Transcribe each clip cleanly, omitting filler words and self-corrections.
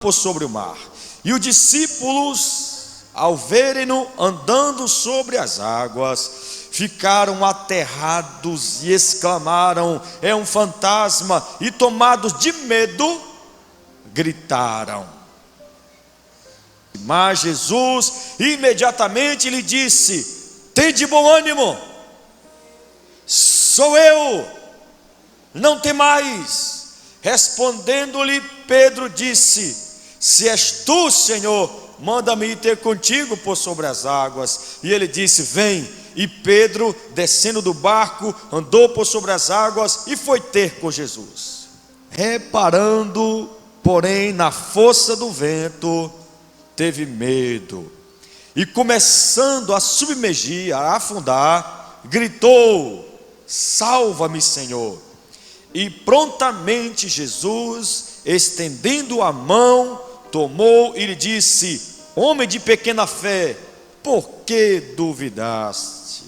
por sobre o mar. E os discípulos, ao verem-no andando sobre as águas, ficaram aterrados e exclamaram: é um fantasma! E tomados de medo, gritaram. Mas Jesus imediatamente lhe disse: tende bom ânimo, sou eu, não temais. Respondendo-lhe Pedro disse: se és tu, Senhor, manda-me ir ter contigo por sobre as águas. E ele disse: vem. E Pedro, descendo do barco, andou por sobre as águas e foi ter com Jesus. Reparando, porém, na força do vento, teve medo, e começando a submergir, a afundar, gritou: salva-me, Senhor. E prontamente Jesus, estendendo a mão, tomou e lhe disse: homem de pequena fé, por que duvidaste?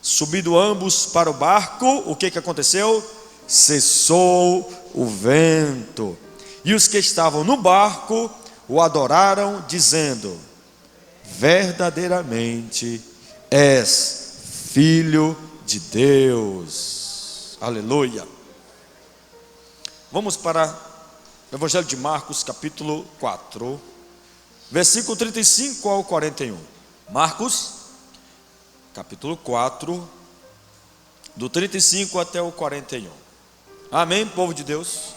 Subindo ambos para o barco, o que aconteceu? Cessou o vento, e os que estavam no barco o adoraram, dizendo: verdadeiramente és Filho de Deus. Aleluia. Vamos para o Evangelho de Marcos, capítulo 4, versículo 35 ao 41. Marcos, capítulo 4, do 35 até o 41. Amém, povo de Deus?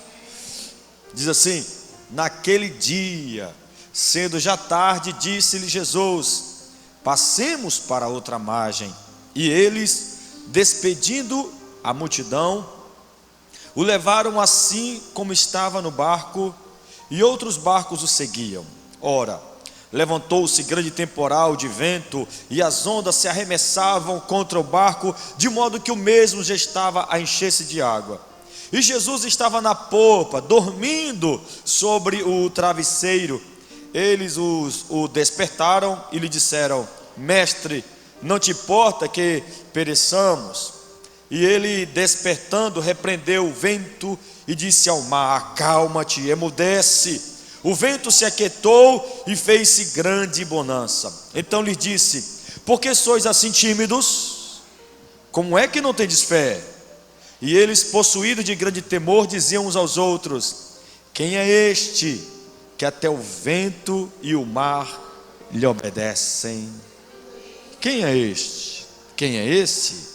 Diz assim: naquele dia, sendo já tarde, disse-lhe Jesus: passemos para outra margem. E eles, despedindo a multidão, o levaram assim como estava no barco, e outros barcos o seguiam. Ora, levantou-se grande temporal de vento, e as ondas se arremessavam contra o barco, de modo que o mesmo já estava a encher-se de água. E Jesus estava na popa, dormindo sobre o travesseiro. Eles o despertaram e lhe disseram: mestre, não te importa que pereçamos? E ele, despertando, repreendeu o vento e disse ao mar: acalma-te, emudece. O vento se aquietou e fez-se grande bonança. Então lhe disse: por que sois assim tímidos? Como é que não tendes fé? E eles, possuídos de grande temor, diziam uns aos outros: quem é este que até o vento e o mar lhe obedecem? Quem é este? Quem é esse?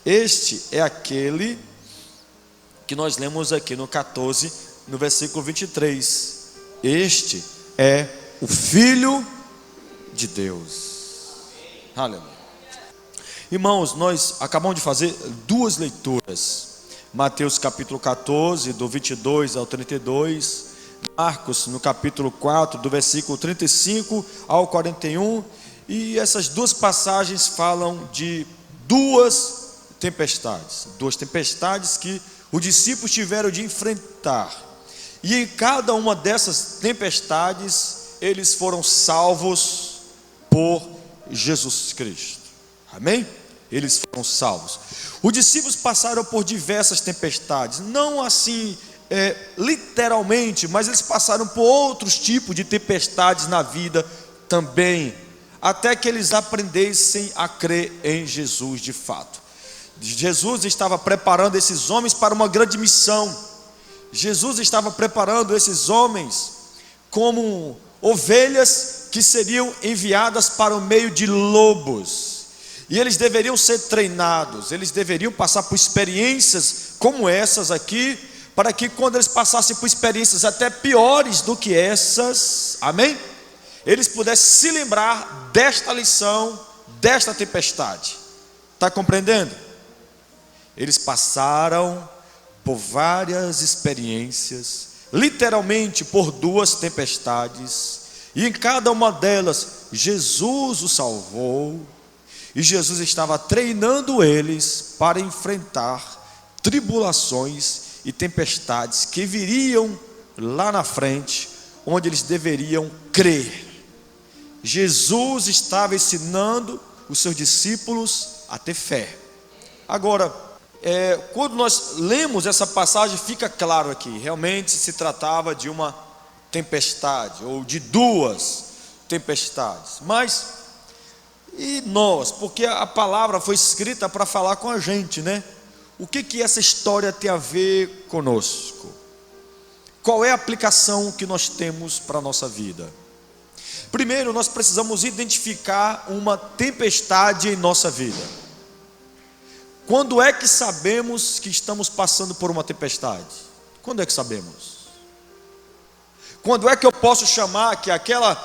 Este é aquele que nós lemos aqui no 14, no versículo 23. Este é o Filho de Deus. Aleluia. Irmãos, nós acabamos de fazer duas leituras: Mateus capítulo 14, do 22 ao 32, Marcos no capítulo 4, do versículo 35 ao 41. E essas duas passagens falam de duas tempestades que os discípulos tiveram de enfrentar. E em cada uma dessas tempestades, eles foram salvos por Jesus Cristo. Amém? Eles foram salvos. Os discípulos passaram por diversas tempestades, não assim literalmente, mas eles passaram por outros tipos de tempestades na vida também, até que eles aprendessem a crer em Jesus de fato. Jesus estava preparando esses homens para uma grande missão. Jesus estava preparando esses homens como ovelhas que seriam enviadas para o meio de lobos. E eles deveriam ser treinados, eles deveriam passar por experiências como essas aqui, para que quando eles passassem por experiências até piores do que essas, amém? Eles pudessem se lembrar desta lição, desta tempestade. Está compreendendo? Eles passaram por várias experiências, literalmente por duas tempestades, e em cada uma delas Jesus os salvou, e Jesus estava treinando eles para enfrentar tribulações e tempestades que viriam lá na frente, onde eles deveriam crer. Jesus estava ensinando os seus discípulos a ter fé. Agora, quando nós lemos essa passagem, fica claro aqui, realmente se tratava de uma tempestade, ou de duas tempestades. Mas, e nós? Porque a palavra foi escrita para falar com a gente, né? O que essa história tem a ver conosco? Qual é a aplicação que nós temos para a nossa vida? Primeiro, nós precisamos identificar uma tempestade em nossa vida. Quando é que sabemos que estamos passando por uma tempestade? Quando é que sabemos? Quando é que eu posso chamar que aquela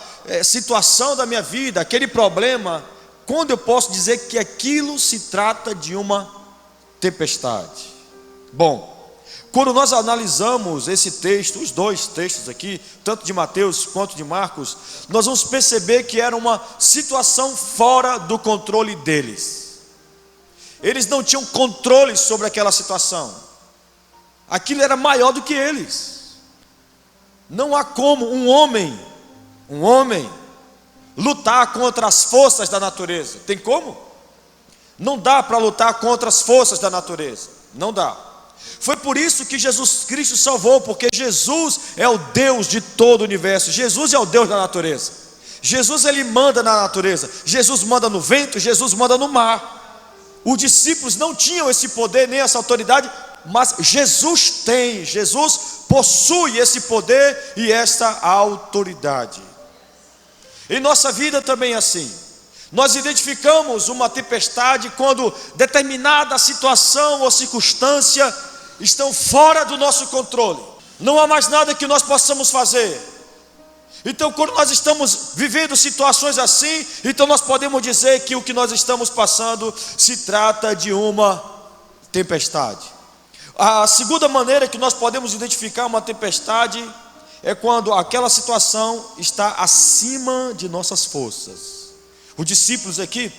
situação da minha vida, aquele problema, quando eu posso dizer que aquilo se trata de uma tempestade? Bom, quando nós analisamos esse texto, os dois textos aqui, tanto de Mateus quanto de Marcos, nós vamos perceber que era uma situação fora do controle deles. Eles não tinham controle sobre aquela situação. Aquilo era maior do que eles. Não há como um homem lutar contra as forças da natureza. Tem como? Não dá para lutar contra as forças da natureza. Não dá. Foi por isso que Jesus Cristo salvou, porque Jesus é o Deus de todo o universo. Jesus é o Deus da natureza. Jesus, ele manda na natureza. Jesus manda no vento, Jesus manda no mar. Os discípulos não tinham esse poder nem essa autoridade, mas Jesus tem. Jesus possui esse poder e esta autoridade. Em nossa vida também é assim. Nós identificamos uma tempestade quando determinada situação ou circunstância estão fora do nosso controle. Não há mais nada que nós possamos fazer. Então, quando nós estamos vivendo situações assim, então nós podemos dizer que o que nós estamos passando se trata de uma tempestade. A segunda maneira que nós podemos identificar uma tempestade é quando aquela situação está acima de nossas forças. Os discípulos aqui,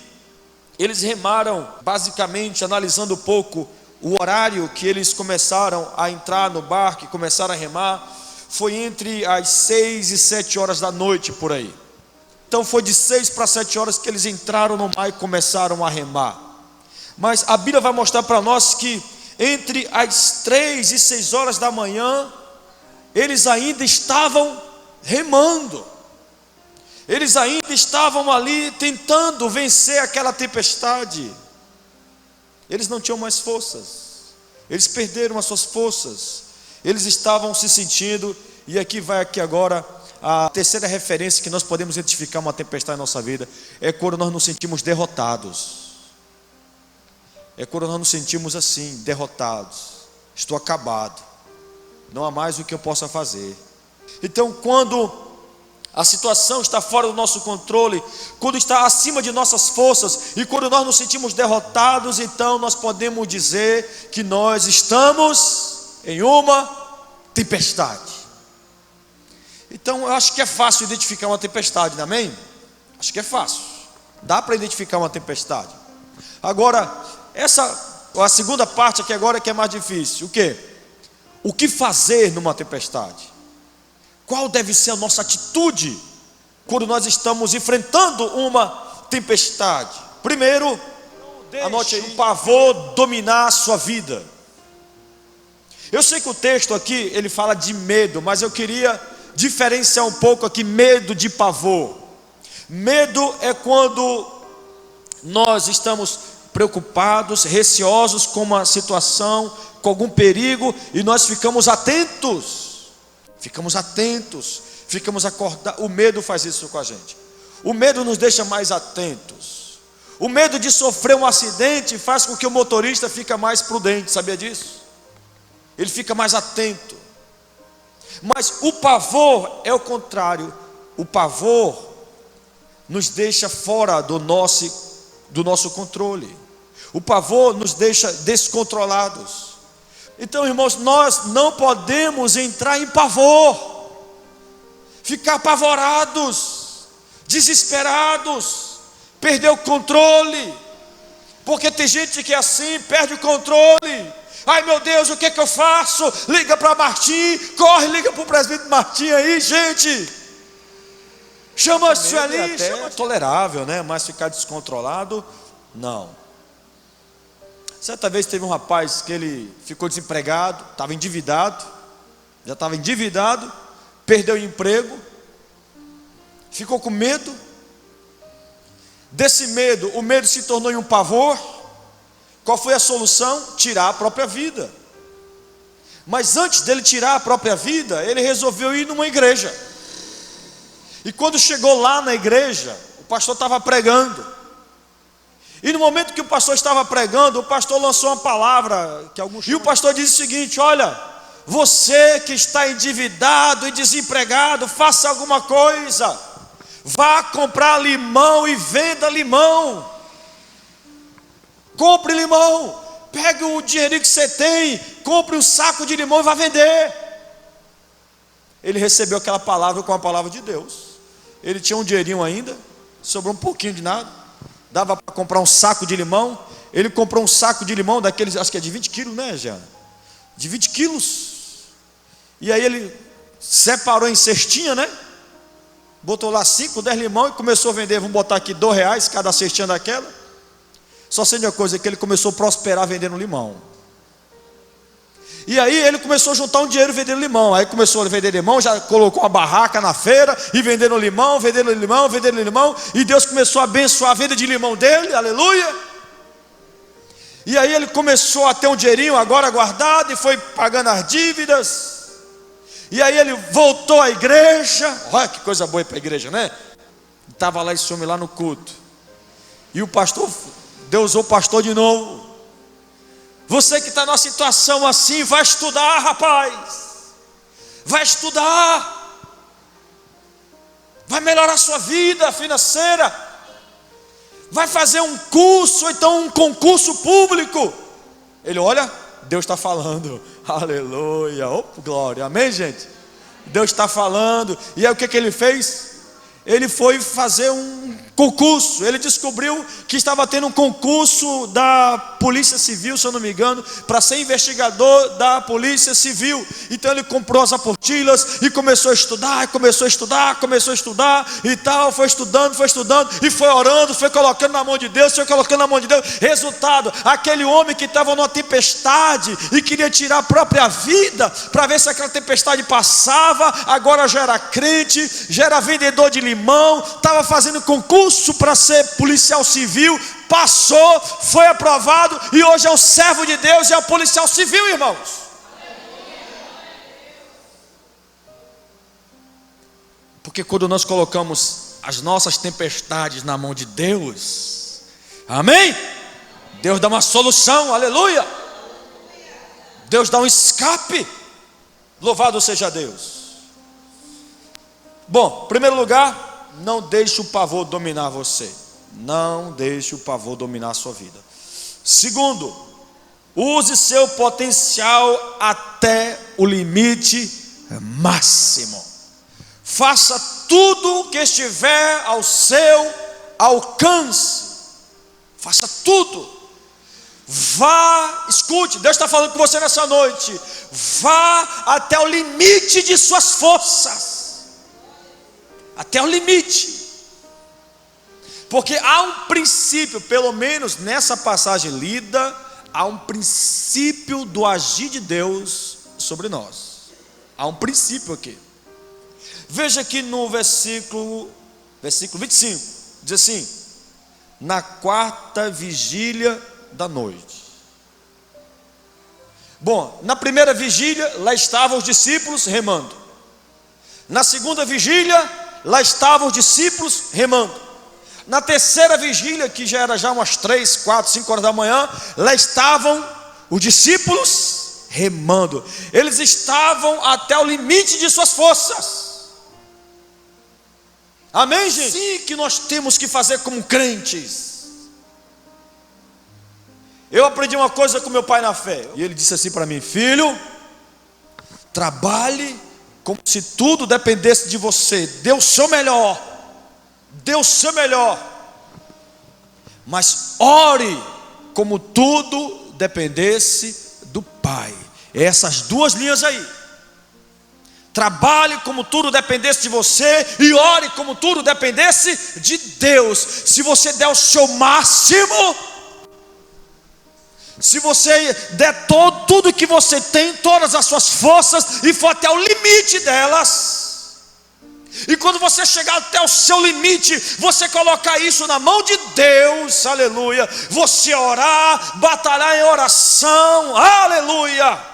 eles remaram basicamente, analisando um pouco o horário que eles começaram a entrar no barco e começaram a remar, foi entre as 6 e 7 horas da noite por aí. Então foi de 6 para 7 horas que eles entraram no mar e começaram a remar. Mas a Bíblia vai mostrar para nós que entre as 3 e 6 horas da manhã, eles ainda estavam remando. Eles ainda estavam ali tentando vencer aquela tempestade. Eles não tinham mais forças. Eles perderam as suas forças. Eles estavam se sentindo, e aqui vai agora a terceira referência que nós podemos identificar uma tempestade na nossa vida, é quando nós nos sentimos derrotados. É quando nós nos sentimos assim, derrotados. Estou acabado. Não há mais o que eu possa fazer. Então, quando a situação está fora do nosso controle, quando está acima de nossas forças, e quando nós nos sentimos derrotados, então nós podemos dizer que nós estamos em uma tempestade. Então, eu acho que é fácil identificar uma tempestade, amém? Acho que é fácil. Dá para identificar uma tempestade. Agora, a segunda parte aqui agora é que é mais difícil. O quê? O que fazer numa tempestade? Qual deve ser a nossa atitude quando nós estamos enfrentando uma tempestade? Primeiro, anote aí, o pavor dominar a sua vida. Eu sei que o texto aqui, ele fala de medo, mas eu queria diferenciar um pouco aqui medo de pavor. Medo é quando nós estamos preocupados, receosos com uma situação, com algum perigo, e nós ficamos atentos, ficamos acordados. O medo faz isso com a gente. O medo nos deixa mais atentos. O medo de sofrer um acidente faz com que o motorista fique mais prudente, sabia disso? Ele fica mais atento. Mas o pavor é o contrário. O pavor nos deixa fora do nosso controle. O pavor nos deixa descontrolados. Então, irmãos, nós não podemos entrar em pavor, ficar apavorados, desesperados, perder o controle, porque tem gente que é assim, perde o controle. Ai meu Deus, o que é que eu faço? Liga para Martim, corre, liga para o presbítero Martim aí, gente. Chama isso ali, chama tolerável, né? Mas ficar descontrolado, não. Certa vez teve um rapaz que ele ficou desempregado, estava endividado, já estava endividado, perdeu o emprego, ficou com medo. Desse medo, o medo se tornou em um pavor. Qual foi a solução? Tirar a própria vida. Mas antes dele tirar a própria vida, ele resolveu ir numa igreja. E quando chegou lá na igreja, o pastor estava pregando. E no momento que o pastor estava pregando, o pastor lançou uma palavra e o pastor disse o seguinte: olha, você que está endividado e desempregado, faça alguma coisa. Vá comprar limão e venda limão. Compre limão. Pegue o dinheirinho que você tem, compre um saco de limão e vá vender. Ele recebeu aquela palavra com a palavra de Deus. Ele tinha um dinheirinho ainda, sobrou um pouquinho de nada, dava para comprar um saco de limão. Ele comprou um saco de limão daqueles, acho que é de 20 quilos, né, Jean? De 20 quilos. E aí ele separou em cestinha, né? Botou lá 5, 10 limão e começou a vender. Vamos botar aqui R$2 cada cestinha daquela. Só sei de uma coisa, que ele começou a prosperar vendendo limão. E aí ele começou a juntar um dinheiro vendendo limão. Aí começou a vender limão, já colocou uma barraca na feira e vendendo limão, vendendo limão, vendendo limão. E Deus começou a abençoar a venda de limão dele, aleluia. E aí ele começou a ter um dinheirinho agora guardado e foi pagando as dívidas. E aí ele voltou à igreja. Olha que coisa boa para a igreja, né? Estava lá esse homem lá no culto. E o pastor, Deus usou o pastor de novo. Você que está numa situação assim, vai estudar, rapaz. Vai estudar. Vai melhorar a sua vida financeira. Vai fazer um curso, ou então um concurso público. Ele olha, Deus está falando. Aleluia, oh, glória, amém, gente? Deus está falando. E aí o que ele fez? Ele foi fazer um concurso. Ele descobriu que estava tendo um concurso da Polícia Civil, se eu não me engano, para ser investigador da Polícia Civil. Então ele comprou as apostilas e começou a estudar, começou a estudar e tal, foi estudando e foi orando, foi colocando na mão de Deus, Resultado, aquele homem que estava numa tempestade e queria tirar a própria vida para ver se aquela tempestade passava, agora já era crente, já era vendedor de limão, estava fazendo concurso para ser policial civil, passou, foi aprovado e hoje é um servo de Deus e é um policial civil, irmãos. Porque quando nós colocamos as nossas tempestades na mão de Deus, amém? Deus dá uma solução, aleluia. Deus dá um escape, louvado seja Deus. Bom, em primeiro lugar, não deixe o pavor dominar você. Não deixe o pavor dominar a sua vida. Segundo, use seu potencial até o limite máximo. Faça tudo o que estiver ao seu alcance. Faça tudo. Vá, escute, Deus está falando com você nessa noite. Vá até o limite de suas forças. Até o limite. Porque há um princípio, pelo menos nessa passagem lida, há um princípio do agir de Deus sobre nós. Há um princípio aqui. Veja aqui no versículo 25, diz assim: na quarta vigília da noite. Bom, na primeira vigília, lá estavam os discípulos remando. Na segunda vigília, lá estavam os discípulos remando. Na terceira vigília, que já era umas 3, 4, 5 horas da manhã, lá estavam os discípulos remando. Eles estavam até o limite de suas forças. Amém, gente? Sim, que nós temos que fazer como crentes. Eu aprendi uma coisa com meu pai na fé, e ele disse assim para mim: filho, trabalhe como se tudo dependesse de você. Dê o seu melhor. Dê o seu melhor. Mas ore como tudo dependesse do Pai. Essas duas linhas aí. Trabalhe como tudo dependesse de você e ore como tudo dependesse de Deus. Se você der o seu máximo, se você der tudo que você tem, todas as suas forças, e for até o limite delas, E quando você chegar até o seu limite, você colocar isso na mão de Deus, aleluia, você orar, batalhar em oração, aleluia.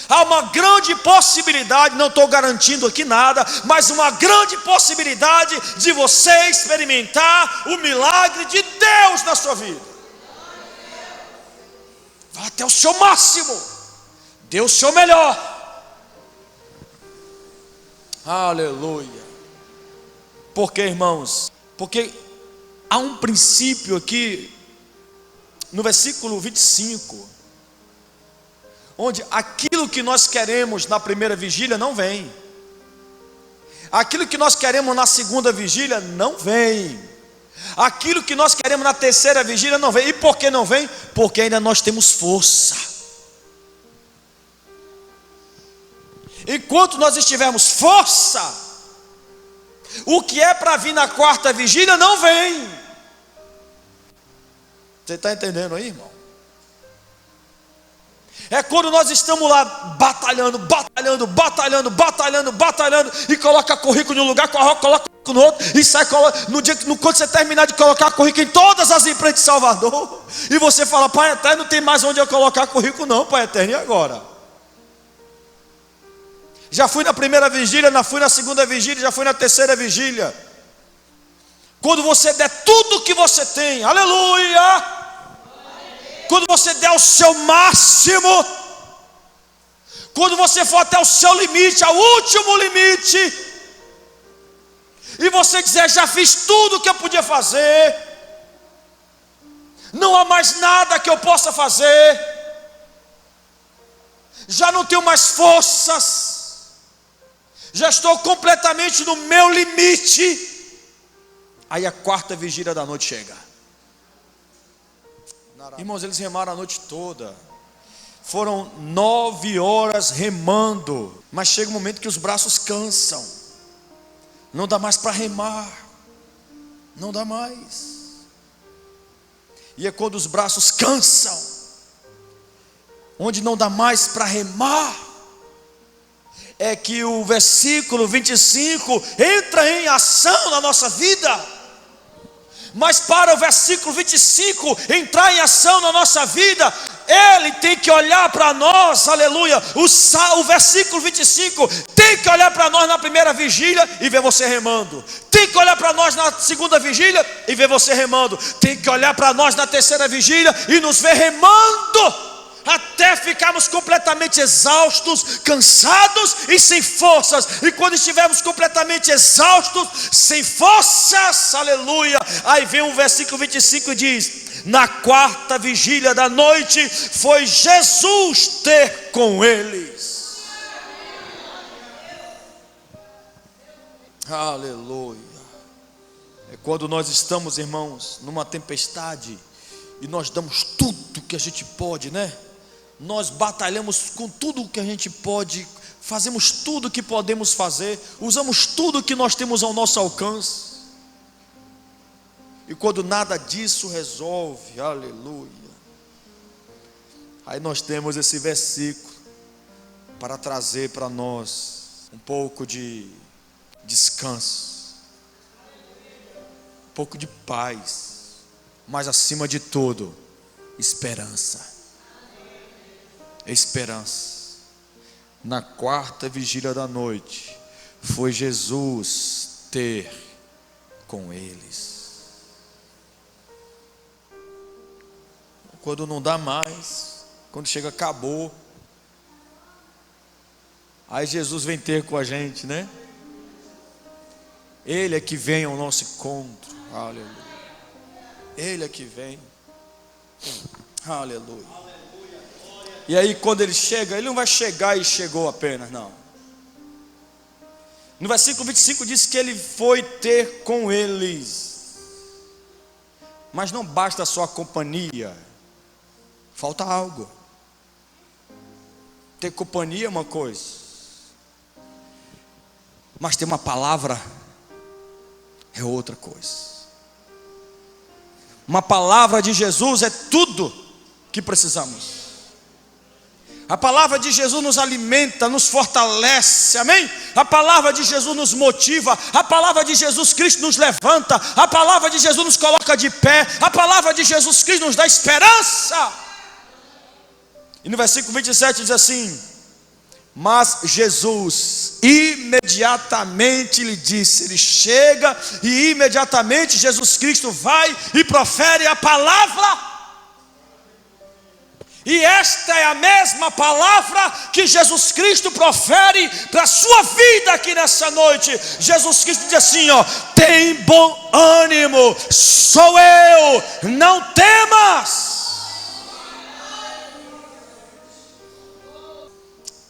Há uma grande possibilidade, não estou garantindo aqui nada, mas uma grande possibilidade de você experimentar o milagre de Deus na sua vida. Vá até o seu máximo, dê o seu melhor. Aleluia. Por quê, irmãos? Porque há um princípio aqui no versículo 25, onde aquilo que nós queremos na primeira vigília não vem, aquilo que nós queremos na segunda vigília não vem, aquilo que nós queremos na terceira vigília não vem. E por que não vem? Porque ainda nós temos força. Enquanto nós estivermos força, o que é para vir na quarta vigília não vem. Você está entendendo aí, irmão? É quando nós estamos lá batalhando, e coloca currículo em um lugar, coloca currículo no outro, e sai, quando você terminar de colocar currículo em todas as empresas de Salvador, e você fala: Pai eterno, não tem mais onde eu colocar currículo não, Pai eterno, e agora? Já fui na primeira vigília, já fui na segunda vigília, já fui na terceira vigília. Quando você der tudo que você tem, aleluia, quando você der o seu máximo, quando você for até o seu limite, ao último limite, e você dizer: já fiz tudo que eu podia fazer, não há mais nada que eu possa fazer, já não tenho mais forças, já estou completamente no meu limite. Aí a quarta vigília da noite chega. Irmãos, eles remaram a noite toda, foram 9 horas remando, mas chega um momento que os braços cansam, não dá mais para remar, não dá mais. E é quando os braços cansam, onde não dá mais para remar, é que o versículo 25 entra em ação na nossa vida. Mas para o versículo 25 entrar em ação na nossa vida, ele tem que olhar para nós, aleluia. O versículo 25 tem que olhar para nós na primeira vigília e ver você remando, tem que olhar para nós na segunda vigília e ver você remando, tem que olhar para nós na terceira vigília e nos ver remando, até ficarmos completamente exaustos, cansados e sem forças. E quando estivermos completamente exaustos, sem forças, aleluia, aí vem o versículo 25 e diz: na quarta vigília da noite foi Jesus ter com eles. Aleluia. É quando nós estamos, irmãos, numa tempestade e nós damos tudo que a gente pode, né? Nós batalhamos com tudo que a gente pode, fazemos tudo que podemos fazer, usamos tudo que nós temos ao nosso alcance. E quando nada disso resolve, aleluia, aí nós temos esse versículo para trazer para nós um pouco de descanso, um pouco de paz, mas acima de tudo, esperança. Esperança. Na quarta vigília da noite foi Jesus ter com eles. Quando não dá mais, quando chega, acabou, aí Jesus vem ter com a gente, né? Ele é que vem ao nosso encontro, aleluia. Ele é que vem, aleluia. E aí quando ele chega, ele não vai chegar e chegou apenas, não. No versículo 25 diz que ele foi ter com eles. Mas não basta só a companhia, falta algo. Ter companhia é uma coisa, mas ter uma palavra é outra coisa. Uma palavra de Jesus é tudo que precisamos. A palavra de Jesus nos alimenta, nos fortalece, amém? A palavra de Jesus nos motiva, a palavra de Jesus Cristo nos levanta, a palavra de Jesus nos coloca de pé, a palavra de Jesus Cristo nos dá esperança. E no versículo 27 diz assim: mas Jesus imediatamente lhe disse. Ele chega e imediatamente Jesus Cristo vai e profere a palavra. E esta é a mesma palavra que Jesus Cristo profere para a sua vida aqui nessa noite. Jesus Cristo diz assim, ó: tem bom ânimo, sou eu, não temas.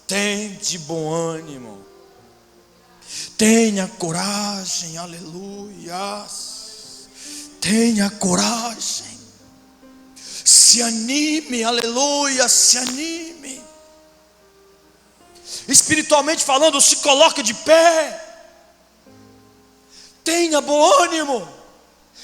Tem de bom ânimo, tenha coragem, aleluia. Tenha coragem. Se anime, aleluia, se anime. Espiritualmente falando, se coloque de pé. Tenha bom ânimo.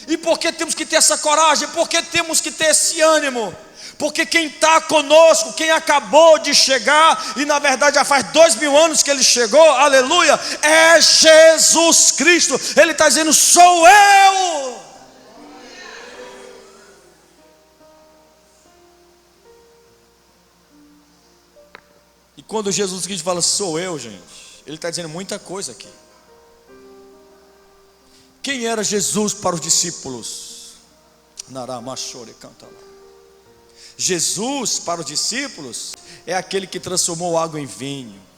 E por que temos que ter essa coragem? Por que temos que ter esse ânimo? Porque quem está conosco, quem acabou de chegar, e na verdade já faz 2000 anos que ele chegou, aleluia, é Jesus Cristo. Ele está dizendo, sou eu. E quando Jesus Cristo fala sou eu, gente, ele está dizendo muita coisa aqui. Quem era Jesus para os discípulos? Naramachore canta lá. Jesus para os discípulos é aquele que transformou água em vinho.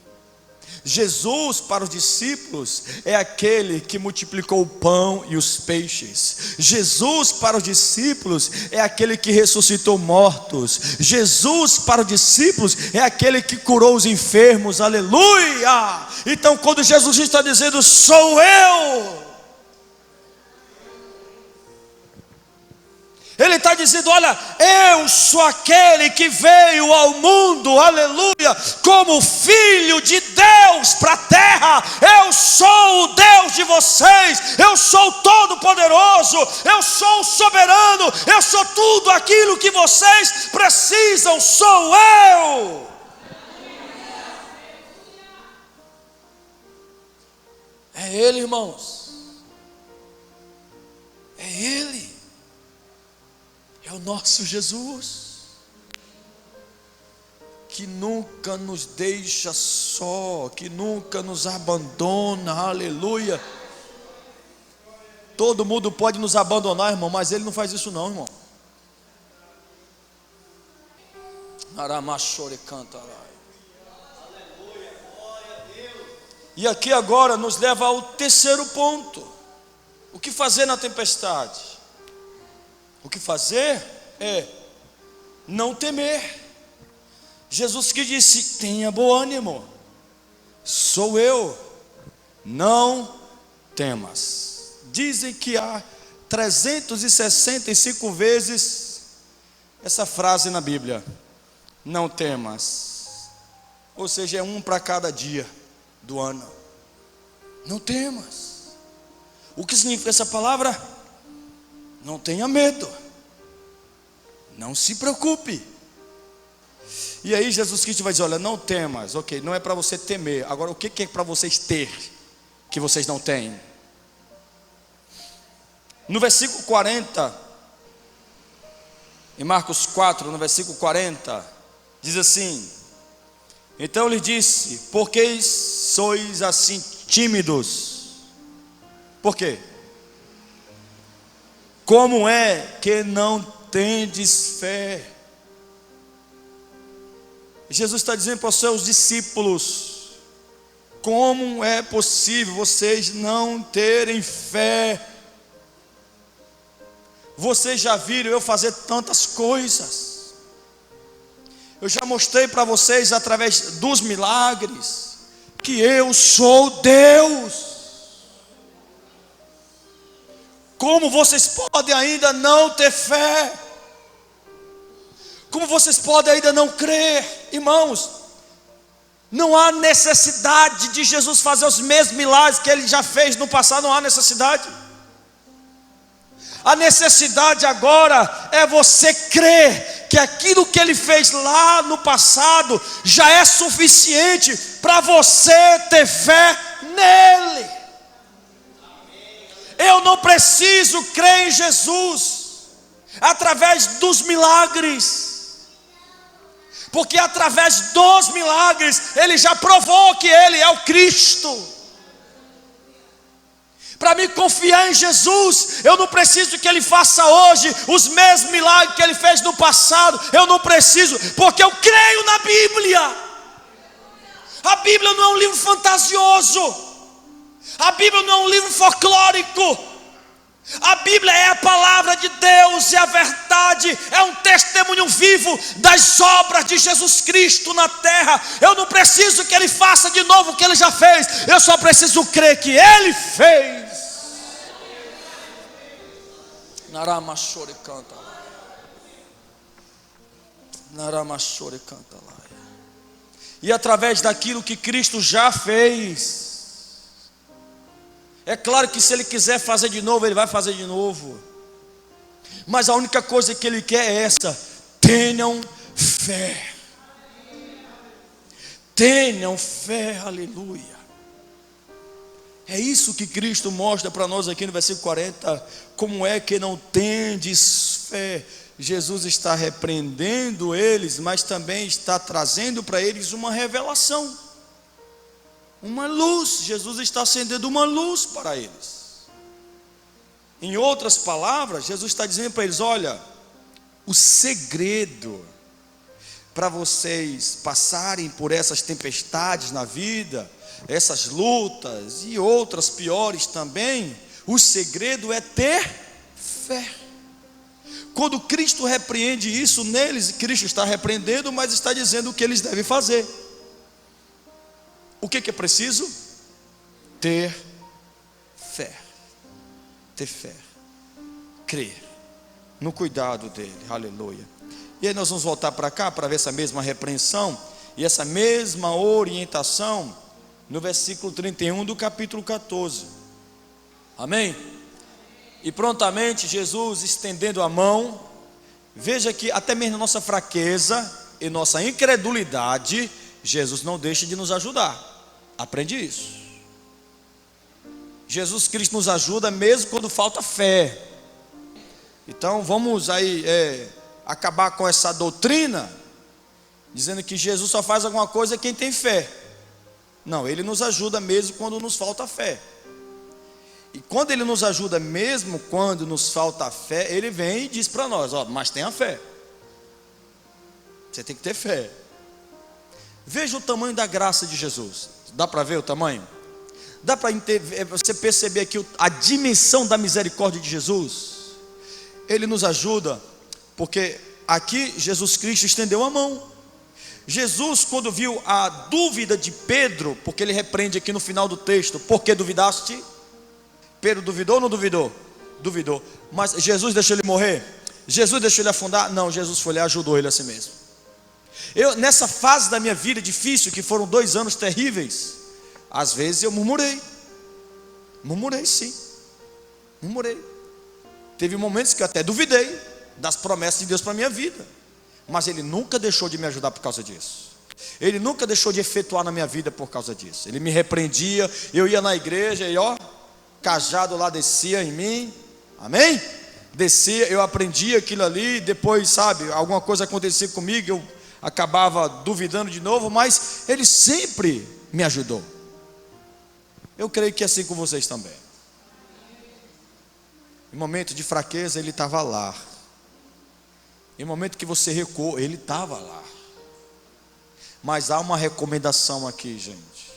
Jesus para os discípulos é aquele que multiplicou o pão e os peixes. Jesus para os discípulos é aquele que ressuscitou mortos. Jesus para os discípulos é aquele que curou os enfermos, aleluia. Então quando Jesus está dizendo sou eu, ele está dizendo, olha, eu sou aquele que veio ao mundo, aleluia, como filho de Deus para a terra. Eu sou o Deus de vocês, eu sou o todo-poderoso, eu sou o soberano, eu sou tudo aquilo que vocês precisam, sou eu. É Ele, irmãos, é Ele. É o nosso Jesus, que nunca nos deixa só, que nunca nos abandona, aleluia. Todo mundo pode nos abandonar, irmão, mas Ele não faz isso não, irmão. Aramachore canta lá. E aqui agora nos leva ao terceiro ponto. O que fazer na tempestade? O que fazer é não temer. Jesus que disse, tenha bom ânimo, sou eu, não temas. Dizem que há 365 vezes essa frase na Bíblia, não temas. Ou seja, é um para cada dia do ano. Não temas. O que significa essa palavra? Não tenha medo, não se preocupe. E aí Jesus Cristo vai dizer, olha, não temas, ok, não é para você temer. Agora o que é para vocês ter, que vocês não têm? No versículo 40, em Marcos 4, no versículo 40, diz assim, então lhe disse, por que sois assim tímidos? Por quê? Como é que não tendes fé? Jesus está dizendo para os seus discípulos, como é possível vocês não terem fé? Vocês já viram eu fazer tantas coisas, eu já mostrei para vocês através dos milagres, que eu sou Deus. Como vocês podem ainda não ter fé? Como vocês podem ainda não crer? Irmãos, não há necessidade de Jesus fazer os mesmos milagres que Ele já fez no passado, não há necessidade. A necessidade agora é você crer que aquilo que Ele fez lá no passado já é suficiente para você ter fé nele. Eu não preciso crer em Jesus através dos milagres, porque através dos milagres Ele já provou que Ele é o Cristo. Para me confiar em Jesus, eu não preciso que Ele faça hoje os mesmos milagres que Ele fez no passado. Eu não preciso, porque eu creio na Bíblia. A Bíblia não é um livro fantasioso, a Bíblia não é um livro folclórico. A Bíblia é a palavra de Deus, é a verdade, é um testemunho vivo das obras de Jesus Cristo na terra. Eu não preciso que Ele faça de novo o que Ele já fez, eu só preciso crer que Ele fez. Naramachore canta lá. Naramachore canta lá. E através daquilo que Cristo já fez, é claro que se Ele quiser fazer de novo, Ele vai fazer de novo. Mas a única coisa que Ele quer é essa: tenham fé. Tenham fé, aleluia. É isso que Cristo mostra para nós aqui no versículo 40. Como é que não tendes fé? Jesus está repreendendo eles, mas também está trazendo para eles uma revelação, uma luz. Jesus está acendendo uma luz para eles. Em outras palavras, Jesus está dizendo para eles: olha, o segredo para vocês passarem por essas tempestades na vida, essas lutas e outras piores também, o segredo é ter fé. Quando Cristo repreende isso neles, Cristo está repreendendo, mas está dizendo o que eles devem fazer. O que é preciso? Ter fé. Ter fé. Crer no cuidado dele. Aleluia. E aí nós vamos voltar para cá para ver essa mesma repreensão e essa mesma orientação no versículo 31 do capítulo 14. Amém? E prontamente Jesus, estendendo a mão, veja que até mesmo nossa fraqueza e nossa incredulidade, Jesus não deixa de nos ajudar. Aprende isso. Jesus Cristo nos ajuda mesmo quando falta fé. Então vamos aí acabar com essa doutrina dizendo que Jesus só faz alguma coisa quem tem fé. Não, Ele nos ajuda mesmo quando nos falta fé. E quando Ele nos ajuda mesmo quando nos falta fé, Ele vem e diz para nós: ó, mas tenha fé. Você tem que ter fé. Veja o tamanho da graça de Jesus. Dá para ver o tamanho? Dá para você perceber aqui a dimensão da misericórdia de Jesus? Ele nos ajuda porque aqui Jesus Cristo estendeu a mão. Jesus, quando viu a dúvida de Pedro, porque ele repreende aqui no final do texto: por que duvidaste? Pedro duvidou ou não duvidou? Duvidou. Mas Jesus deixou ele morrer? Jesus deixou ele afundar? Não, Jesus foi lá e ajudou ele a si mesmo. Nessa fase da minha vida difícil, que foram 2 anos terríveis, às vezes eu murmurei sim, murmurei. Teve momentos que eu até duvidei das promessas de Deus para a minha vida, mas Ele nunca deixou de me ajudar por causa disso. Ele nunca deixou de efetuar na minha vida por causa disso. Ele me repreendia, eu ia na igreja e cajado lá descia em mim, amém? Descia, eu aprendia aquilo ali, depois, sabe, alguma coisa acontecia comigo, eu acabava duvidando de novo, mas Ele sempre me ajudou. Eu creio que é assim com vocês também. Em momento de fraqueza, Ele estava lá. Em momento que você recuou, Ele estava lá. Mas há uma recomendação aqui, gente.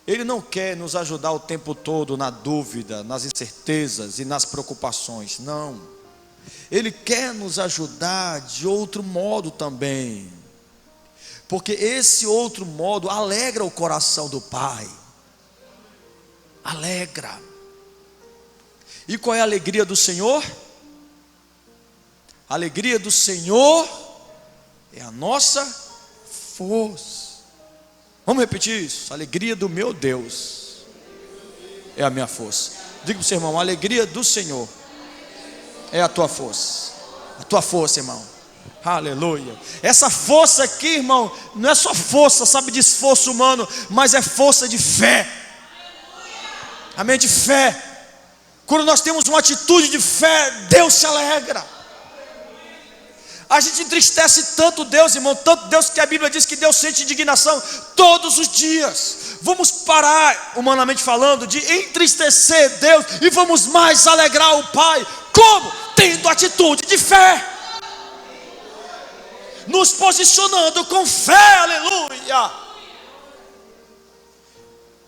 Ele não quer nos ajudar o tempo todo na dúvida, nas incertezas e nas preocupações, não. Ele quer nos ajudar de outro modo também, porque esse outro modo alegra o coração do Pai. Alegra. E qual é a alegria do Senhor? A alegria do Senhor é a nossa força. Vamos repetir isso? A alegria do meu Deus é a minha força. Diga para o seu irmão: a alegria do Senhor é a tua força. A tua força, irmão. Aleluia. Essa força aqui, irmão, não é só força, sabe, de esforço humano, mas é força de fé. Amém? De fé. Quando nós temos uma atitude de fé, Deus se alegra. A gente entristece tanto Deus, irmão, tanto Deus, que a Bíblia diz que Deus sente indignação todos os dias. Vamos parar, humanamente falando, de entristecer Deus e vamos mais alegrar o Pai. Como? Tendo atitude de fé, nos posicionando com fé. Aleluia.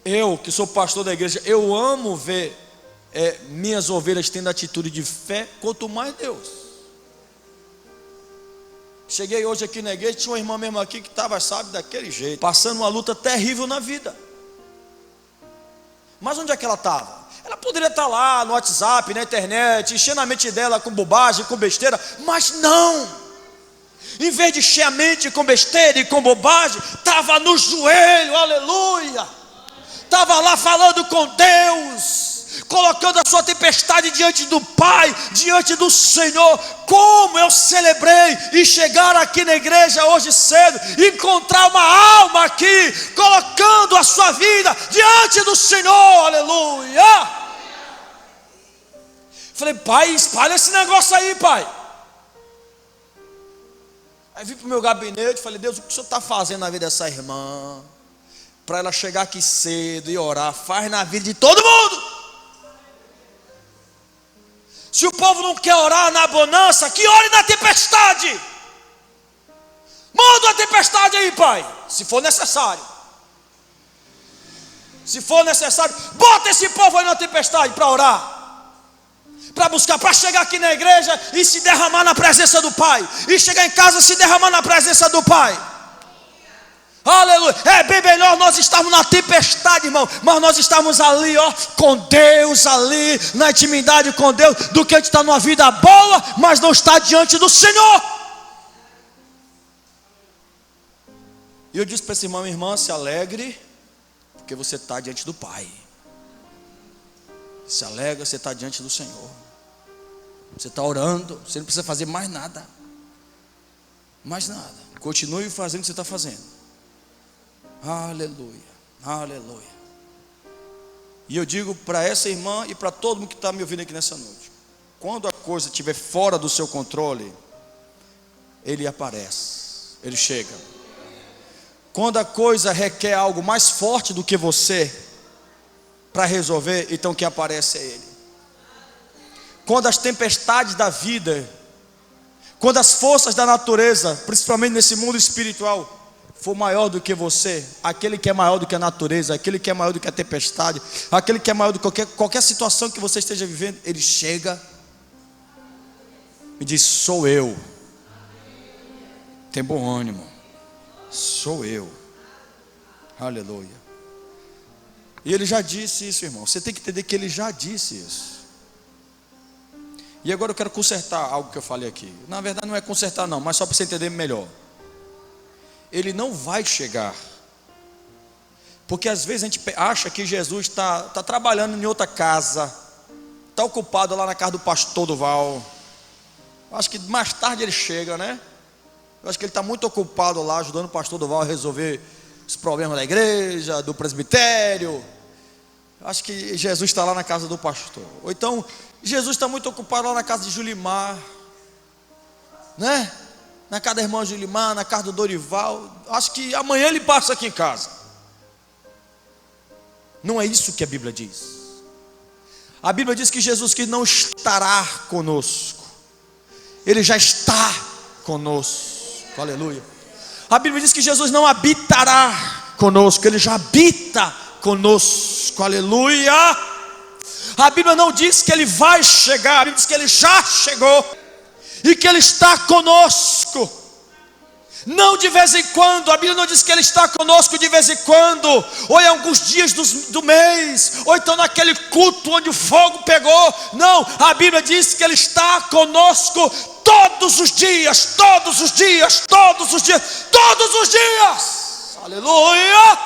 Eu, que sou pastor da igreja, eu amo ver minhas ovelhas tendo atitude de fé, quanto mais Deus. Cheguei hoje aqui na igreja, tinha uma irmã mesmo aqui que estava, sabe, daquele jeito, passando uma luta terrível na vida. Mas onde é que ela estava? Ela poderia estar lá no WhatsApp, na internet, enchendo a mente dela com bobagem, com besteira, mas não. Em vez de encher a mente com besteira e com bobagem, estava no joelho, aleluia. Estava lá falando com Deus, colocando a sua tempestade diante do Pai, diante do Senhor. Como eu celebrei e chegar aqui na igreja hoje cedo, encontrar uma alma aqui, colocando a sua vida diante do Senhor, aleluia. Falei, Pai, espalha esse negócio aí, Pai. Aí vim para o meu gabinete e falei, Deus, o que o Senhor está fazendo na vida dessa irmã? Para ela chegar aqui cedo e orar, faz na vida de todo mundo. Se o povo não quer orar na bonança, que ore na tempestade. Manda a tempestade aí, Pai, se for necessário. Se for necessário, bota esse povo aí na tempestade para orar, para buscar, para chegar aqui na igreja e se derramar na presença do Pai, e chegar em casa e se derramar na presença do Pai. Aleluia. É bem melhor nós estarmos na tempestade, irmão, mas nós estamos ali, ó, com Deus, ali na intimidade com Deus, do que a gente está numa vida boa, mas não está diante do Senhor. E eu disse para essa irmã, minha irmã, se alegre, porque você está diante do Pai. Se alegra, você está diante do Senhor. Você está orando, você não precisa fazer mais nada. Mais nada. Continue fazendo o que você está fazendo. Aleluia, aleluia. E eu digo para essa irmã e para todo mundo que está me ouvindo aqui nessa noite: quando a coisa estiver fora do seu controle, Ele aparece, Ele chega. Quando a coisa requer algo mais forte do que você para resolver, então quem aparece é Ele. Quando as tempestades da vida, quando as forças da natureza, principalmente nesse mundo espiritual, for maior do que você, aquele que é maior do que a natureza, aquele que é maior do que a tempestade, aquele que é maior do que qualquer situação que você esteja vivendo, Ele chega e diz: sou eu. Tem bom ânimo, sou eu. Aleluia. E Ele já disse isso, irmão. Você tem que entender que Ele já disse isso. E agora eu quero consertar algo que eu falei aqui. Na verdade não é consertar não, mas só para você entender melhor. Ele não vai chegar, porque às vezes a gente acha que Jesus está trabalhando em outra casa, está ocupado lá na casa do pastor Duval. Acho que mais tarde ele chega, né? Eu acho que ele está muito ocupado lá, ajudando o pastor Duval a resolver os problemas da igreja, do presbitério. Acho que Jesus está lá na casa do pastor. Ou então Jesus está muito ocupado lá na casa de Julimar, né? Na casa da irmã Julimar, na casa do Dorival. Acho que amanhã ele passa aqui em casa. Não é isso que a Bíblia diz. A Bíblia diz que Jesus que não estará conosco, Ele já está conosco. Aleluia. A Bíblia diz que Jesus não habitará conosco, Ele já habita conosco. Aleluia. A Bíblia não diz que Ele vai chegar, a Bíblia diz que Ele já chegou e que Ele está conosco. Não de vez em quando. A Bíblia não diz que Ele está conosco de vez em quando, ou em alguns dias do mês, ou então naquele culto onde o fogo pegou. Não, a Bíblia diz que Ele está conosco todos os dias, todos os dias, todos os dias, todos os dias. Aleluia.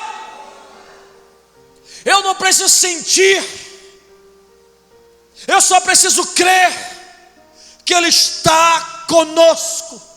Eu não preciso sentir, eu só preciso crer que Ele está conosco.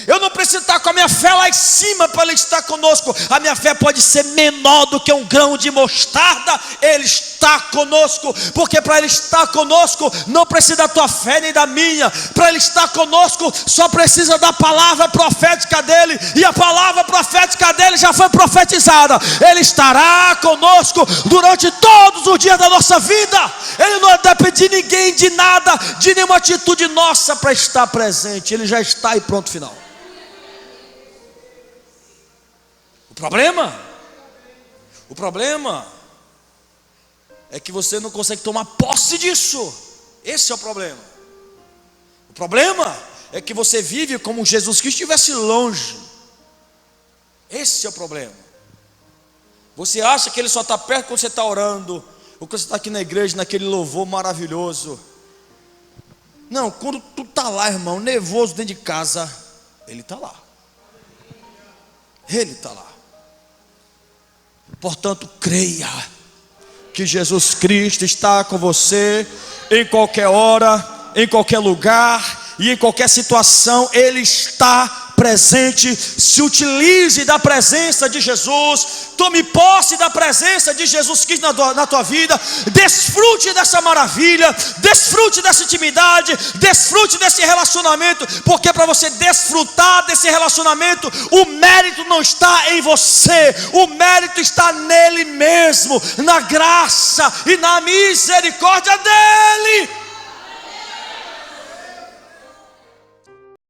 Eu não preciso estar com a minha fé lá em cima para Ele estar conosco. A minha fé pode ser menor do que um grão de mostarda. Ele está conosco, porque para Ele estar conosco não precisa da tua fé nem da minha. Para Ele estar conosco só precisa da palavra profética dEle. E a palavra profética dEle já foi profetizada. Ele estará conosco durante todos os dias da nossa vida. Ele não depende de ninguém, de nada, de nenhuma atitude nossa para estar presente. Ele já está e pronto, final. O problema é que você não consegue tomar posse disso. Esse é o problema. O problema é que você vive como Jesus Cristo estivesse longe. Esse é o problema. Você acha que Ele só está perto quando você está orando, ou quando você está aqui na igreja, naquele louvor maravilhoso. Não, quando tu está lá, irmão, nervoso dentro de casa, Ele está lá. Ele está lá. Portanto, creia que Jesus Cristo está com você em qualquer hora, em qualquer lugar e em qualquer situação. Ele está presente. Se utilize da presença de Jesus. Tome posse da presença de Jesus Cristo na tua vida. Desfrute dessa maravilha. Desfrute dessa intimidade. Desfrute desse relacionamento. Porque para você desfrutar desse relacionamento, o mérito não está em você. O mérito está nele mesmo, na graça e na misericórdia dele.